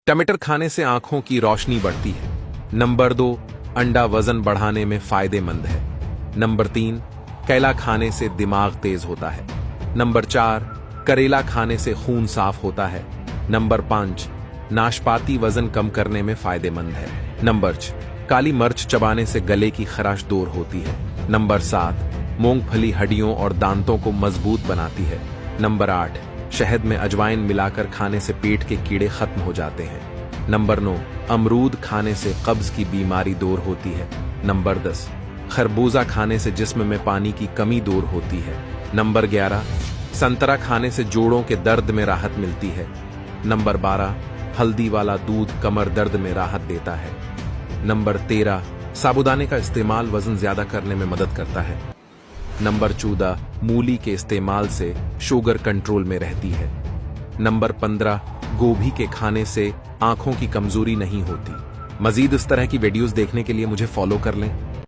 टमाटर खाने से आंखों की रोशनी बढ़ती है। नंबर 2, अंडा वजन बढ़ाने में फायदेमंद है। नंबर 3, केला खाने से दिमाग तेज होता है। नंबर 4, करेला खाने से खून साफ होता है। नंबर 5, नाशपाती वजन कम करने में फायदेमंद है। नंबर 6, काली मिर्च चबाने से गले की खराश दूर होती है। नंबर 7, मूंगफली हड्डियों और दांतों को मजबूत बनाती है। नंबर 8, शहद में अजवाइन मिलाकर खाने से पेट के कीड़े खत्म हो जाते हैं। नंबर 9, अमरूद खाने से कब्ज की बीमारी दूर होती है। नंबर 10, खरबूजा खाने से जिस्म में पानी की कमी दूर होती है। नंबर 11, संतरा खाने से जोड़ों के दर्द में राहत मिलती है। नंबर 12, हल्दी वाला दूध कमर दर्द में राहत देता है। नंबर 13, साबूदाने का इस्तेमाल वजन ज्यादा करने में मदद करता है। नंबर 14, मूली के इस्तेमाल से शुगर कंट्रोल में रहती है। नंबर 15, गोभी के खाने से आंखों की कमजोरी नहीं होती। मजीद इस तरह की वीडियोस देखने के लिए मुझे फॉलो कर लें।